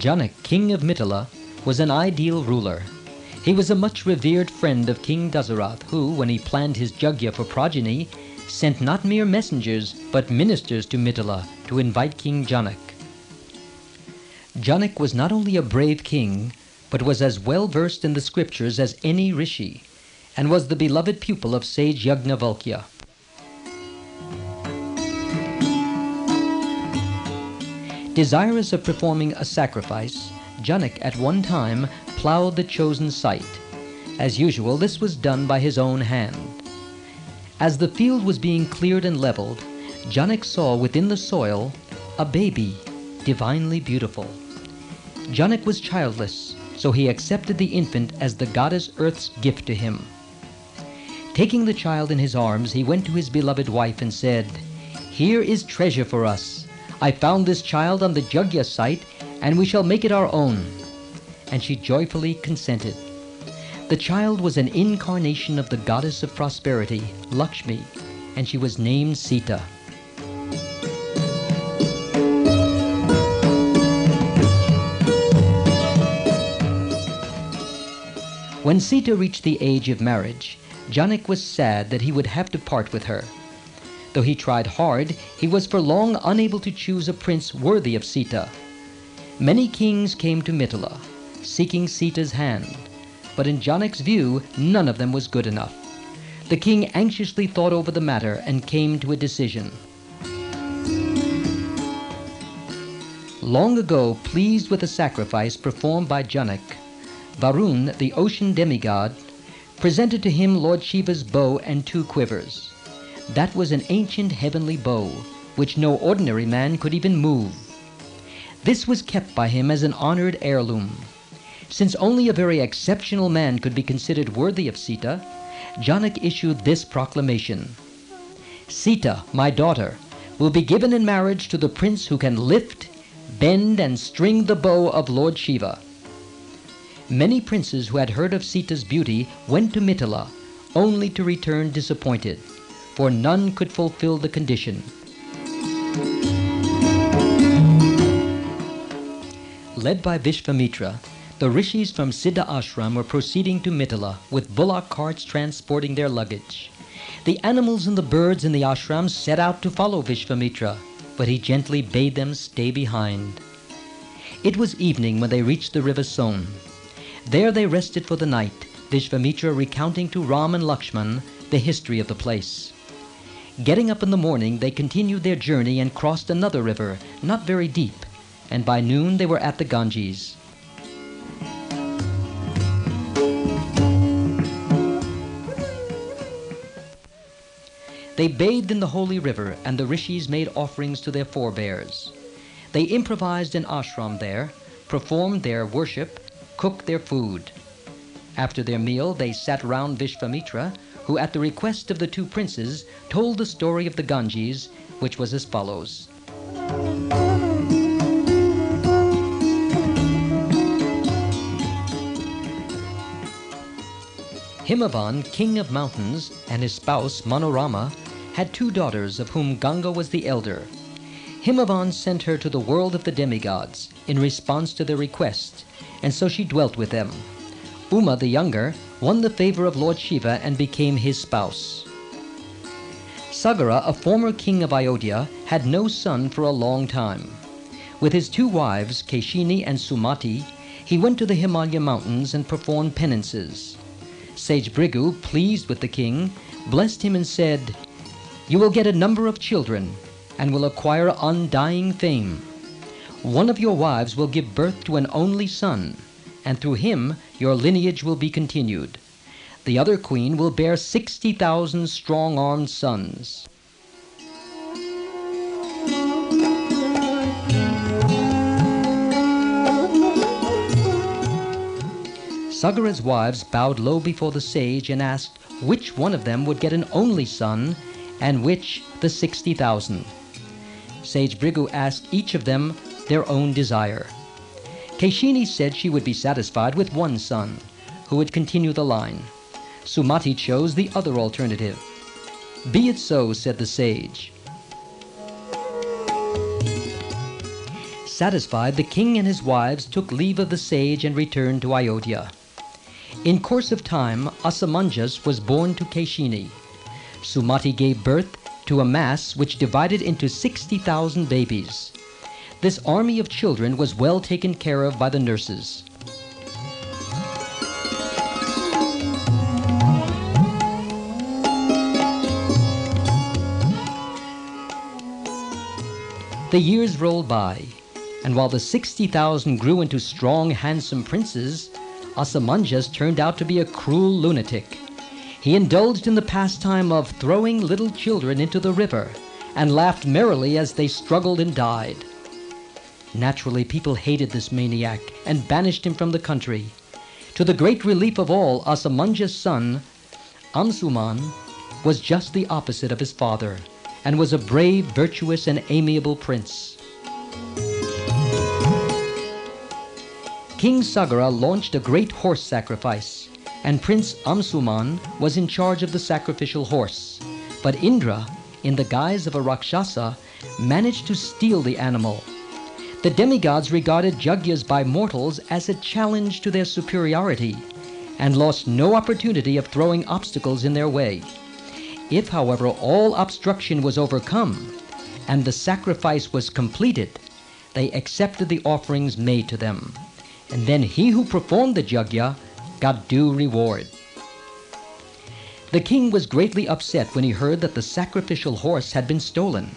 Janak, king of Mithila, was an ideal ruler. He was a much revered friend of King Dasarath, who, when he planned his yajna for progeny, sent not mere messengers, but ministers to Mithila to invite King Janak. Janak was not only a brave king, but was as well versed in the scriptures as any rishi, and was the beloved pupil of sage Yajnavalkya. Desirous of performing a sacrifice, Janak at one time plowed the chosen site. As usual, this was done by his own hand. As the field was being cleared and leveled, Janak saw within the soil a baby, divinely beautiful. Janak was childless, so he accepted the infant as the goddess Earth's gift to him. Taking the child in his arms, he went to his beloved wife and said, "Here is treasure for us. I found this child on the yajna site, and we shall make it our own." And she joyfully consented. The child was an incarnation of the goddess of prosperity, Lakshmi, and she was named Sita. When Sita reached the age of marriage, Janak was sad that he would have to part with her. Though he tried hard, he was for long unable to choose a prince worthy of Sita. Many kings came to Mithila, seeking Sita's hand, but in Janak's view, none of them was good enough. The king anxiously thought over the matter and came to a decision. Long ago, pleased with a sacrifice performed by Janak, Varun, the ocean demigod, presented to him Lord Shiva's bow and 2 quivers. That was an ancient heavenly bow, which no ordinary man could even move. This was kept by him as an honored heirloom. Since only a very exceptional man could be considered worthy of Sita, Janak issued this proclamation: "Sita, my daughter, will be given in marriage to the prince who can lift, bend, and string the bow of Lord Shiva." Many princes who had heard of Sita's beauty went to Mithila, only to return disappointed, for none could fulfill the condition. Led by Vishvamitra, the rishis from Siddha Ashram were proceeding to Mithila with bullock carts transporting their luggage. The animals and the birds in the ashram set out to follow Vishvamitra, but he gently bade them stay behind. It was evening when they reached the river Son. There they rested for the night, Vishvamitra recounting to Ram and Lakshman the history of the place. Getting up in the morning, they continued their journey and crossed another river, not very deep, and by noon they were at the Ganges. They bathed in the holy river, and the rishis made offerings to their forebears. They improvised an ashram there, performed their worship, cooked their food. After their meal, they sat round Vishvamitra, who at the request of the 2 princes told the story of the Ganges, which was as follows. Himavan, king of mountains, and his spouse Manorama had 2 daughters, of whom Ganga was the elder. Himavan sent her to the world of the demigods in response to their request, and so she dwelt with them. Uma, the younger, won the favor of Lord Shiva and became his spouse. Sagara, a former king of Ayodhya, had no son for a long time. With his 2 wives, Keshini and Sumati, he went to the Himalaya mountains and performed penances. Sage Bhrigu, pleased with the king, blessed him and said, "You will get a number of children and will acquire undying fame. One of your wives will give birth to an only son, and through him your lineage will be continued. The other queen will bear 60,000 strong-armed sons." Sagara's wives bowed low before the sage and asked which one of them would get an only son and which the 60,000. Sage Bhrigu asked each of them their own desire. Keshini said she would be satisfied with 1 son, who would continue the line. Sumati chose the other alternative. "Be it so," said the sage. Satisfied, the king and his wives took leave of the sage and returned to Ayodhya. In course of time, Asamanjas was born to Keshini. Sumati gave birth to a mass which divided into 60,000 babies. This army of children was well taken care of by the nurses. The years rolled by, and while the 60,000 grew into strong, handsome princes, Asamanjas turned out to be a cruel lunatic. He indulged in the pastime of throwing little children into the river and laughed merrily as they struggled and died. Naturally, people hated this maniac and banished him from the country. To the great relief of all, Asamanjas' son, Amsuman, was just the opposite of his father and was a brave, virtuous, and amiable prince. King Sagara launched a great horse sacrifice, and Prince Amsuman was in charge of the sacrificial horse. But Indra, in the guise of a Rakshasa, managed to steal the animal. The demigods regarded yagyas by mortals as a challenge to their superiority, and lost no opportunity of throwing obstacles in their way. If, however, all obstruction was overcome, and the sacrifice was completed, they accepted the offerings made to them. And then he who performed the yagya got due reward. The king was greatly upset when he heard that the sacrificial horse had been stolen.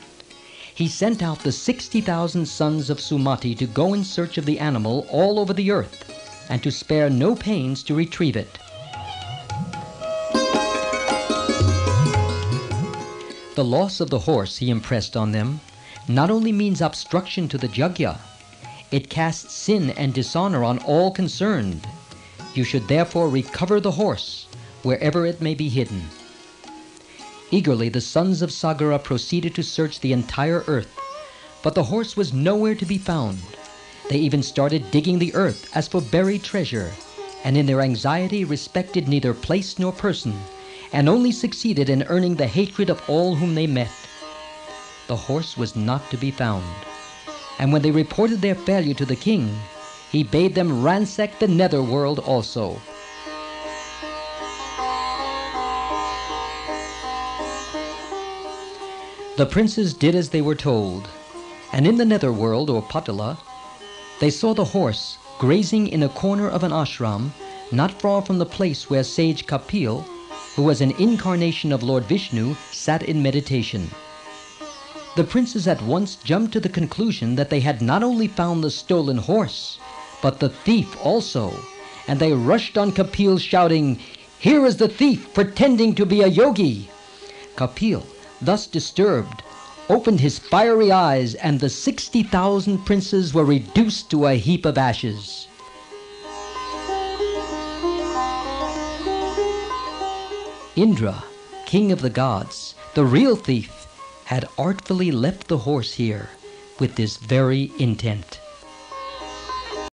He sent out the 60,000 sons of Sumati to go in search of the animal all over the earth, and to spare no pains to retrieve it. The loss of the horse, he impressed on them, not only means obstruction to the yagya, it casts sin and dishonor on all concerned. You should therefore recover the horse, wherever it may be hidden. Eagerly the sons of Sagara proceeded to search the entire earth, but the horse was nowhere to be found. They even started digging the earth as for buried treasure, and in their anxiety respected neither place nor person, and only succeeded in earning the hatred of all whom they met. The horse was not to be found, and when they reported their failure to the king, he bade them ransack the netherworld also. The princes did as they were told, and in the netherworld, or Patala, they saw the horse grazing in a corner of an ashram not far from the place where sage Kapil, who was an incarnation of Lord Vishnu, sat in meditation. The princes at once jumped to the conclusion that they had not only found the stolen horse, but the thief also, and they rushed on Kapil shouting, "Here is the thief pretending to be a yogi!" Kapil, thus disturbed, opened his fiery eyes, and the 60,000 princes were reduced to a heap of ashes. Indra, king of the gods, the real thief, had artfully left the horse here with this very intent.